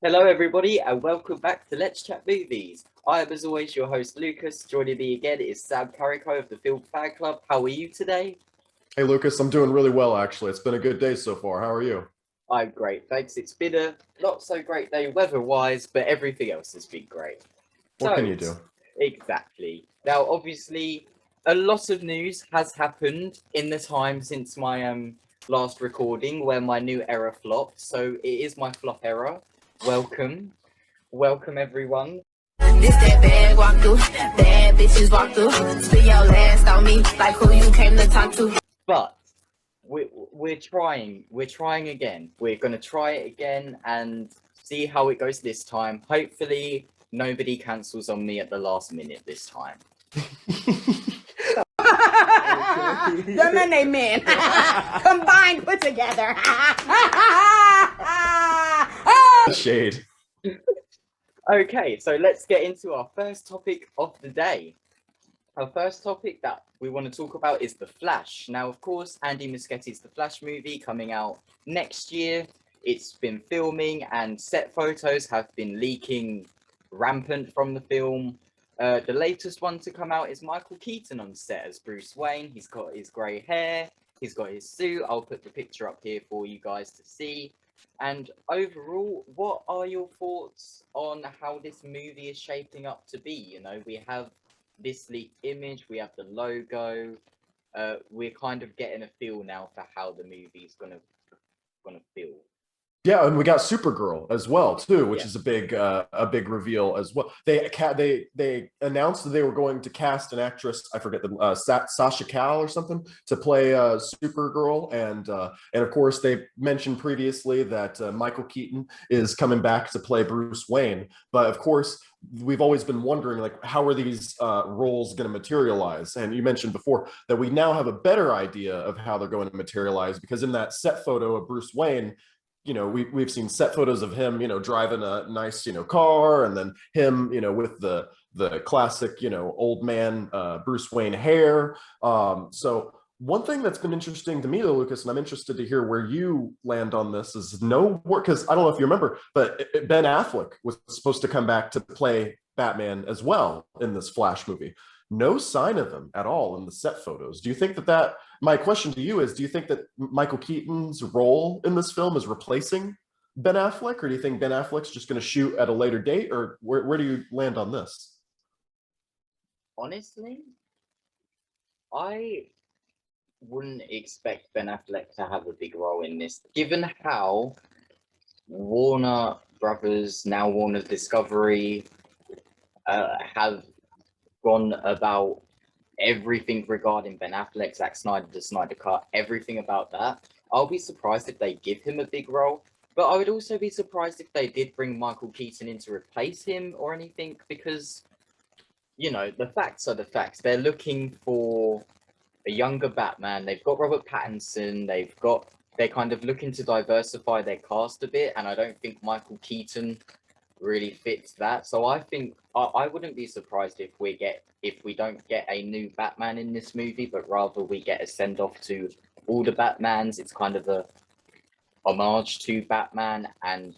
Hello, everybody, and welcome back to Let's Chat Movies. I am, as always, your host, Lucas. Joining me again is Sam Carrico of the Film Fan Club. How are you today? Hey Lucas, I'm doing really well actually. It's been a good day so far. How are you? I'm great, thanks. It's been a not so great day weather-wise, but everything else has been great. What can So, you do? exactly. Now, obviously, a lot of news has happened in the time since my last recording, where my new error flopped. So it is my flop error. Welcome, welcome, everyone. This that bad walk through, bad bitches walk through. Spit your last on me, like who you came to talk to. But we're trying again. We're gonna try it again and see how it goes this time. Hopefully nobody cancels on me at the last minute this time. Them and they men combined put together. Shade. Okay, so let's get into our first topic of the day. Our first topic that we want to talk about is The Flash. Now, of course, Andy Muschietti's The Flash movie coming out next year. It's been filming and set photos have been leaking rampant from the film. The latest one to come out is Michael Keaton on set as Bruce Wayne. He's got his grey hair, he's got his suit. I'll put the picture up here for you guys to see. And overall, what are your thoughts on how this movie is shaping up to be? You know, we have this leaked image, we have the logo. We're kind of getting a feel now for how the movie's gonna feel. Yeah, and we got Supergirl as well too, which Yeah. is a big reveal as well. They announced that they were going to cast an actress, I forget the Sasha Cal or something, to play Supergirl, and of course they mentioned previously that Michael Keaton is coming back to play Bruce Wayne. But of course, we've always been wondering, like, how are these roles going to materialize? And you mentioned before that we now have a better idea of how they're going to materialize, because in that set photo of Bruce Wayne, we've seen set photos of him, driving a nice, car, and then him, with the classic, old man Bruce Wayne hair. So one thing that's been interesting to me, though, Lucas, and I'm interested to hear where you land on this, is no work, because I don't know if you remember, but Ben Affleck was supposed to come back to play Batman as well in this Flash movie. No sign of him at all in the set photos. Do you think that my question to you is, do you think that Michael Keaton's role in this film is replacing Ben Affleck, or do you think Ben Affleck's just going to shoot at a later date, or where do you land on this? Honestly, I wouldn't expect Ben Affleck to have a big role in this, given how Warner Brothers, now Warner Discovery, have gone about everything regarding Ben Affleck, Zack Snyder, the Snyder Cut, everything about that. I'll be surprised if they give him a big role, but I would also be surprised if they did bring Michael Keaton in to replace him or anything, because, the facts are the facts. They're looking for a younger Batman. They've got Robert Pattinson. They're kind of looking to diversify their cast a bit, and I don't think Michael Keaton really fits that. So I think I wouldn't be surprised if we don't get a new Batman in this movie, but rather we get a send off to all the Batmans. It's kind of a homage to Batman, and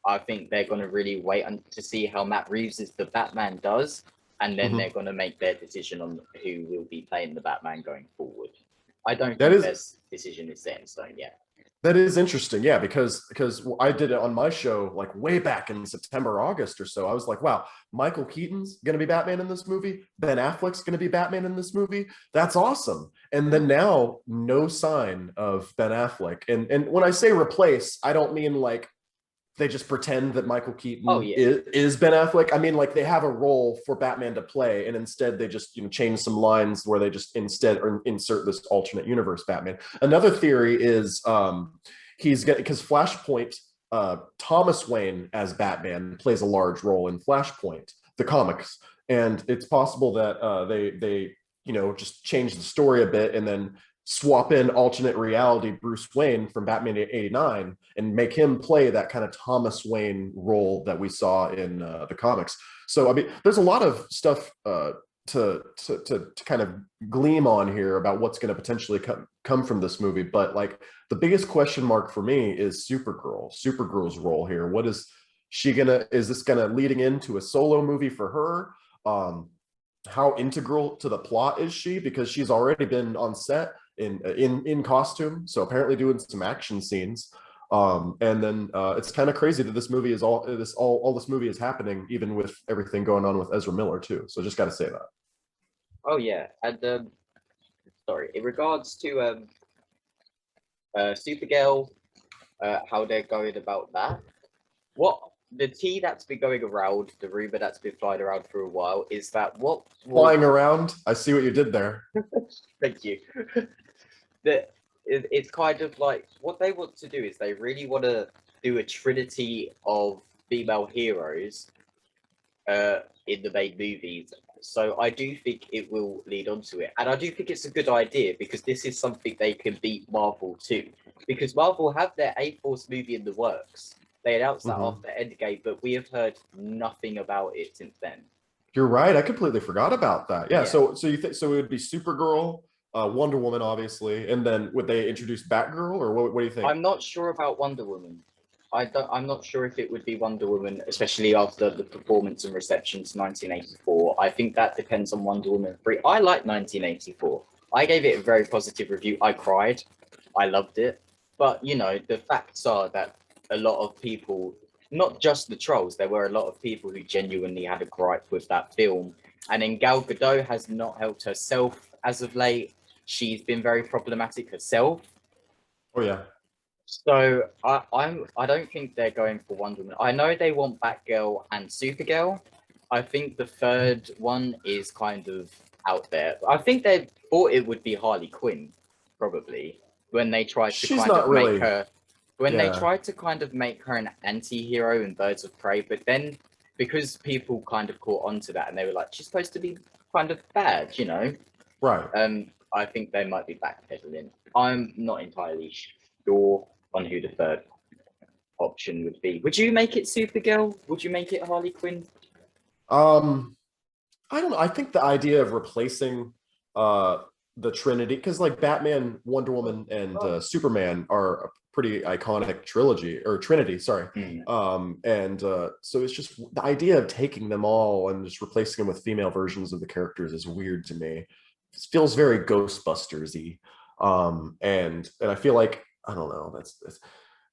I think they're going to really wait to see how Matt Reeves' the Batman does, and then they're Mhm. going to make their decision on who will be playing the Batman going forward. I don't That think is their decision is set in stone yet. That is interesting, yeah, because I did it on my show like way back in September, August or so. I was like, wow, Michael Keaton's gonna be Batman in this movie, Ben Affleck's gonna be Batman in this movie. That's awesome. And then now, no sign of Ben Affleck. And when I say replace, I don't mean like they just pretend that Michael Oh Keaton yeah, is Ben Affleck. I mean, like, they have a role for Batman to play, and instead they just change some lines where they just instead or insert this alternate universe Batman. Another theory is he's getting, because Flashpoint, Thomas Wayne as Batman plays a large role in Flashpoint, the comics, and it's possible that they just change the story a bit and then swap in alternate reality Bruce Wayne from Batman 89 and make him play that kind of Thomas Wayne role that we saw in the comics. So I mean, there's a lot of stuff to kind of gleam on here about what's going to potentially come from this movie. But like, the biggest question mark for me is Supergirl's role here. Is this gonna leading into a solo movie for her? How integral to the plot is she? Because she's already been on set in costume, so apparently doing some action scenes. And then it's kind of crazy that this movie is all this movie is happening, even with everything going on with Ezra Miller too. So just got to say that. Oh yeah, and sorry, in regards to Supergirl, how they're going about that. What the tea that's been going around, the rumor that's been flying around for a while, is that flying around. I see what you did there. Thank you. That it's kind of like what they want to do is they really want to do a trinity of female heroes in the main movies. So I do think it will lead on to it. And I do think it's a good idea because this is something they can beat Marvel to. Because Marvel have their A-Force movie in the works. They announced that after Endgame, but we have heard nothing about it since then. You're right. I completely forgot about that. Yeah. So you think so? It would be Supergirl, Wonder Woman, obviously, and then would they introduce Batgirl, or what do you think? I'm not sure about Wonder Woman. I'm not sure if it would be Wonder Woman, especially after the performance and reception to 1984. I think that depends on Wonder Woman 3. I like 1984. I gave it a very positive review. I cried. I loved it. But, you know, the facts are that a lot of people, not just the trolls, there were a lot of people who genuinely had a gripe with that film. And then Gal Gadot has not helped herself as of late. She's been very problematic herself. Oh, yeah. So I don't think they're going for Wonder Woman. I know they want Batgirl and Supergirl. I think the third one is kind of out there. I think they thought it would be Harley Quinn, probably, when they tried to make her they tried to kind of make her an anti-hero in Birds of Prey, but then because people kind of caught on to that and they were like, she's supposed to be kind of bad, you know? Right. I think they might be backpedaling. I'm not entirely sure on who the third option would be. Would you make it Supergirl? Would you make it Harley Quinn? I don't know. I think the idea of replacing the Trinity, because like Batman, Wonder Woman, and Superman are a pretty iconic trilogy or Trinity, sorry. So it's just the idea of taking them all and just replacing them with female versions of the characters is weird to me. It feels very Ghostbusters-y. And I feel like, I don't know, that's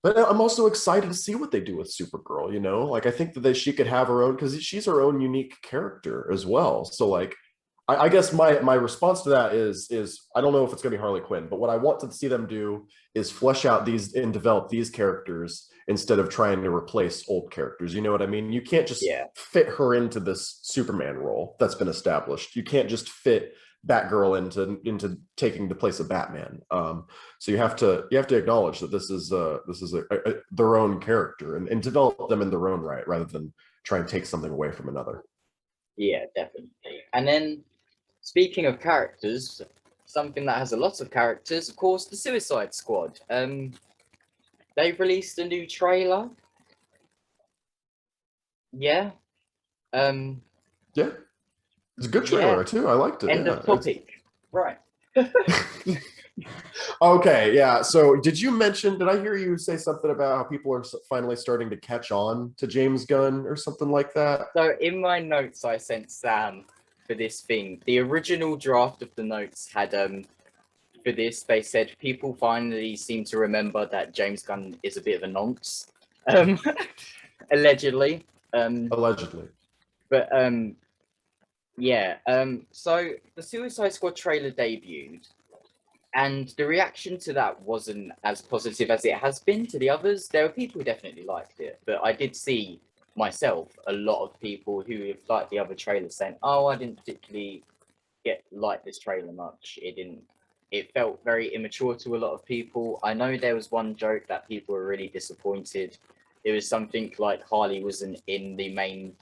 but I'm also excited to see what they do with Supergirl, you know? Like I think that she could have her own, because she's her own unique character as well. So like I guess my response to that is I don't know if it's gonna be Harley Quinn, but what I want to see them do is flesh out these and develop these characters instead of trying to replace old characters. You know what I mean? You can't just fit her into this Superman role that's been established. You can't just fit Batgirl into taking the place of Batman. So you have to acknowledge that this is their own character and develop them in their own right rather than try and take something away from another. Yeah, definitely. And then speaking of characters, something that has a lot of characters, of course, the Suicide Squad. They've released a new trailer. Yeah. Yeah. It's a good trailer too. I liked it. End of topic. Right. Okay, yeah. So did I hear you say something about how people are finally starting to catch on to James Gunn or something like that? So in my notes I sent Sam for this thing, the original draft of the notes had for this, they said people finally seem to remember that James Gunn is a bit of a nonce. Allegedly. Allegedly. But yeah, so the Suicide Squad trailer debuted, and the reaction to that wasn't as positive as it has been to the others. There were people who definitely liked it, but I did see myself a lot of people who have liked the other trailers saying, "Oh, I didn't particularly like this trailer much. It felt very immature to a lot of people." I know there was one joke that people were really disappointed. It was something like Harley wasn't in the main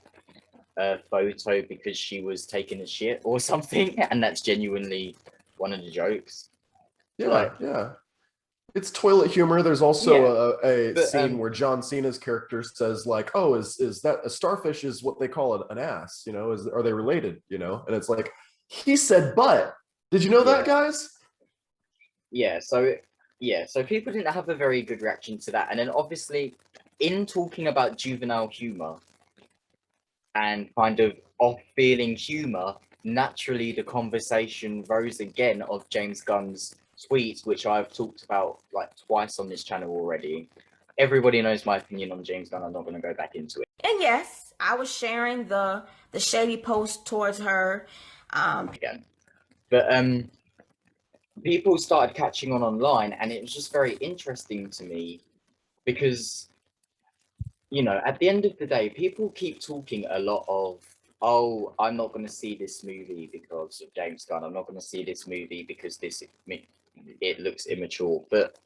photo because she was taking a shit or something, and that's genuinely one of the jokes. Yeah, it's toilet humor. There's also a scene where John Cena's character says like, "Oh, is that a starfish? Is what they call an ass? You know, are they related? You know?" And it's like he said, "But did you know that, guys?" So people didn't have a very good reaction to that, and then obviously in talking about juvenile humor and kind of off-feeling humor, naturally the conversation rose again of James Gunn's tweets, which I've talked about like twice on this channel already. Everybody knows my opinion on James Gunn. I'm not going to go back into it. And yes, I was sharing the shady post towards her. Again, but people started catching on online, and it was just very interesting to me because, you know, at the end of the day, people keep talking a lot of, oh, I'm not going to see this movie because of James Gunn. I'm not going to see this movie because it looks immature. But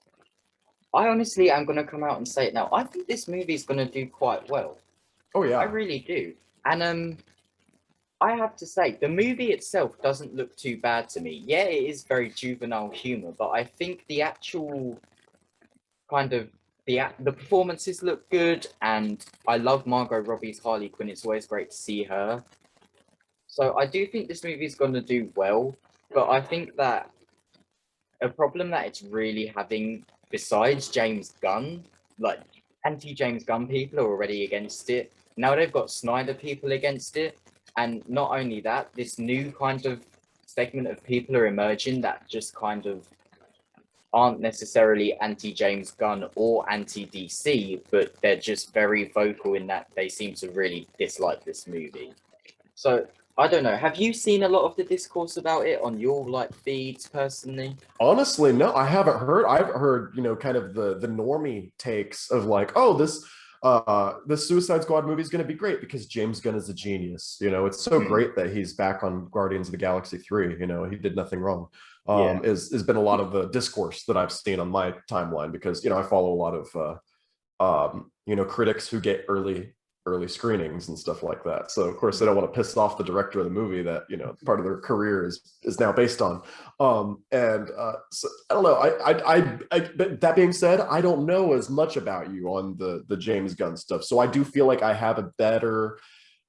I honestly am going to come out and say it now. I think this movie is going to do quite well. Oh yeah, I really do. And I have to say, the movie itself doesn't look too bad to me. Yeah, it is very juvenile humor, but I think the actual kind of the performances look good, and I love Margot Robbie's Harley Quinn. It's always great to see her. So I do think this movie is going to do well, but I think that a problem that it's really having, besides James Gunn, like anti-James Gunn people are already against it. Now they've got Snyder people against it. And not only that, this new kind of segment of people are emerging that just kind of aren't necessarily anti-James Gunn or anti-DC, but they're just very vocal in that they seem to really dislike this movie. So I don't know. Have you seen a lot of the discourse about it on your like feeds personally? honestly, no, I haven't heard. I've heard, you know, kind of the normie takes of like, oh, the Suicide Squad movie is going to be great because James Gunn is a genius. You know, it's so great that he's back on Guardians of the Galaxy 3. You know, he did nothing wrong. Has been a lot of the discourse that I've seen on my timeline because, you know, I follow a lot of you know, critics who get early screenings and stuff like that. So of course they don't want to piss off the director of the movie that, you know, part of their career is now based on. So I don't know. But that being said, I don't know as much about you on the James Gunn stuff. So I do feel like I have a better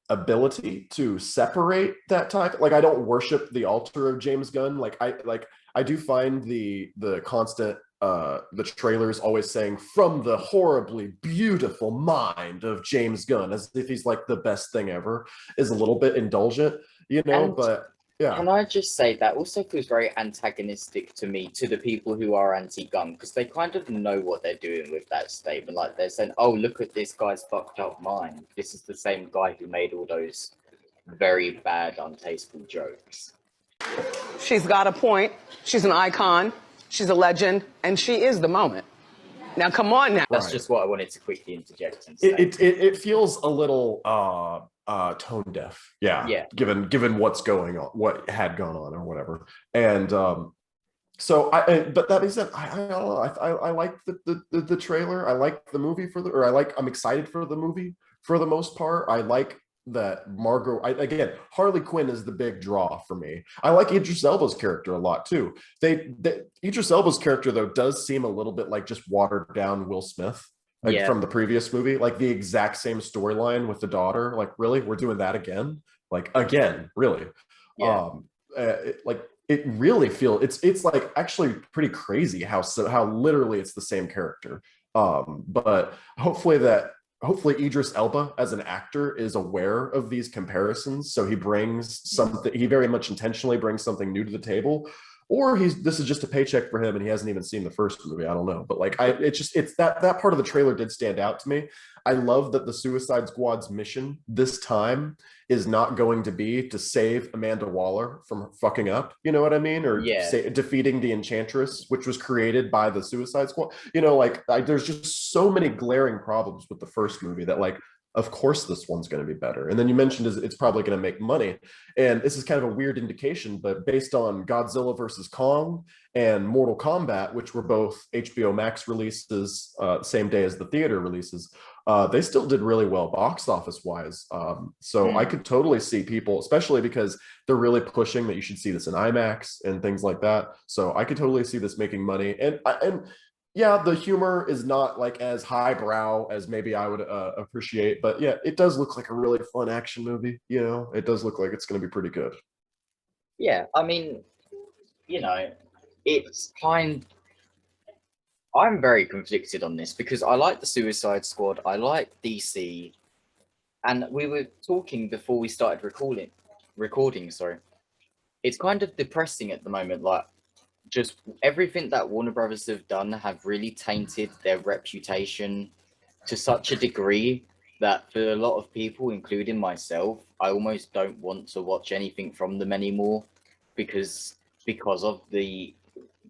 ability to separate that type. Like I don't worship the altar of James Gunn. I do find the constant the trailers always saying from the horribly beautiful mind of James Gunn, as if he's like the best thing ever, is a little bit indulgent, you know. And, but yeah, can I just say that also feels very antagonistic to me, to the people who are anti-gun, because they kind of know what they're doing with that statement. Like they're saying, oh, look at this guy's fucked up mind. This is the same guy who made all those very bad, untasteful jokes. She's got a point. She's an icon. She's a legend, and she is the moment. Now, come on now. That's just what I wanted to quickly interject and say. It feels a little tone deaf, yeah. Given what's going on, what had gone on, or whatever. And so but that being said, I don't know. I like the trailer. I like the movie I'm excited for the movie for the most part. I like that Margot, again, Harley Quinn is the big draw for me. I like Idris Elba's character a lot too. Idris Elba's character though does seem a little bit like just watered down Will Smith, like from the previous movie, like the exact same storyline with the daughter. Like, really, we're doing that again? Like again, really? Yeah. It really feels it's like actually pretty crazy how literally it's the same character. But hopefully Idris Elba as an actor is aware of these comparisons, so he brings something, he very much intentionally brings something new to the table, or this is just a paycheck for him and he hasn't even seen the first movie. I don't know, but like it's that part of the trailer did stand out to me. I love that the Suicide Squad's mission this time is not going to be to save Amanda Waller from fucking up, you know what I mean? Or defeating the Enchantress, which was created by the Suicide Squad. You know, there's just so many glaring problems with the first movie that like, of course this one's going to be better. And then you mentioned it's probably going to make money. And this is kind of a weird indication, but based on Godzilla versus Kong and Mortal Kombat, which were both HBO Max releases, same day as the theater releases, they still did really well box office wise. So I could totally see people, especially because they're really pushing that you should see this in IMAX and things like that. So I could totally see this making money. And yeah, the humor is not like as highbrow as maybe I would appreciate, but yeah, it does look like a really fun action movie. You know, it does look like it's going to be pretty good. Yeah, I mean, you know, it's kind. I'm very conflicted on this because I like the Suicide Squad, I like DC, and we were talking before we started recording, sorry. It's kind of depressing at the moment, like just everything that Warner Brothers have done have really tainted their reputation to such a degree that for a lot of people, including myself, I almost don't want to watch anything from them anymore because of the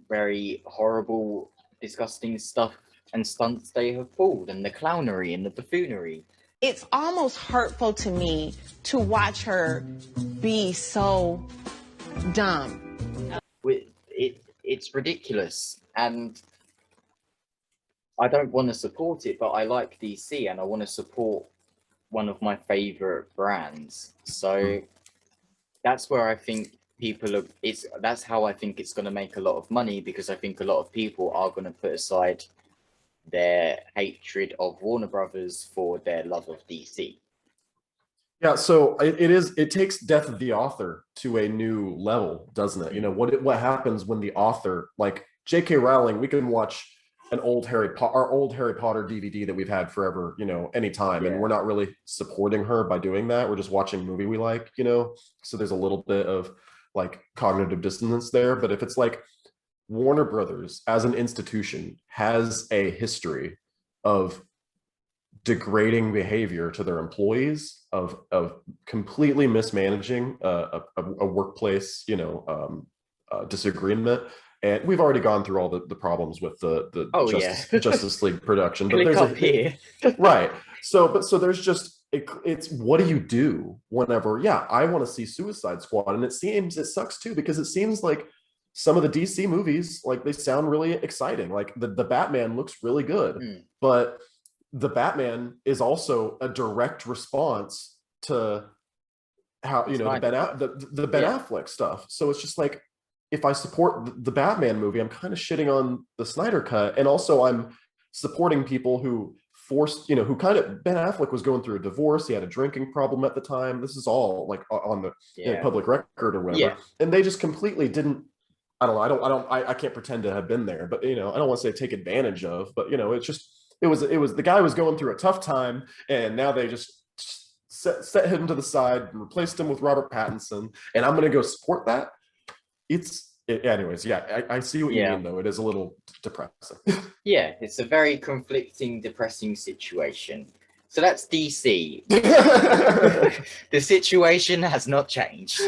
very horrible, disgusting stuff and stunts they have pulled, and the clownery and the buffoonery. It's almost hurtful to me to watch her be so dumb. It's ridiculous, and I don't want to support it, but I like DC and I want to support one of my favorite brands. So that's where I think that's how I think it's going to make a lot of money, because I think a lot of people are going to put aside their hatred of Warner Brothers for their love of DC. Yeah, so it takes Death of the Author to a new level, doesn't it? You know, what happens when the author, like J.K. Rowling, we can watch our old Harry Potter DVD that we've had forever, you know, anytime, and we're not really supporting her by doing that. We're just watching a movie we like, you know. So there's a little bit of like cognitive dissonance there. But if it's like Warner Brothers as an institution has a history of degrading behavior to their employees, of completely mismanaging a workplace, you know, disagreement. And we've already gone through all the problems with the Justice League production, but there's right. So there's just it's what do you do whenever? Yeah, I want to see Suicide Squad, and it sucks too, because it seems like some of the DC movies, like, they sound really exciting. Like the Batman looks really good, but the Batman is also a direct response to how, you know, the Ben Affleck stuff. So it's just like, if I support the Batman movie, I'm kind of shitting on the Snyder Cut, and also I'm supporting people who forced, you know, who kind of, Ben Affleck was going through a divorce, he had a drinking problem at the time. This is all like on the public record or whatever, and they just completely didn't. I don't know. I can't pretend to have been there, but, you know, I don't want to say take advantage of, but, you know, it's just, it was the guy was going through a tough time, and now they just set him to the side and replaced him with Robert Pattinson, and I'm going to go support that. Anyways, yeah, I see what you mean, though. It is a little depressing. Yeah, it's a very conflicting, depressing situation. So that's DC. The situation has not changed.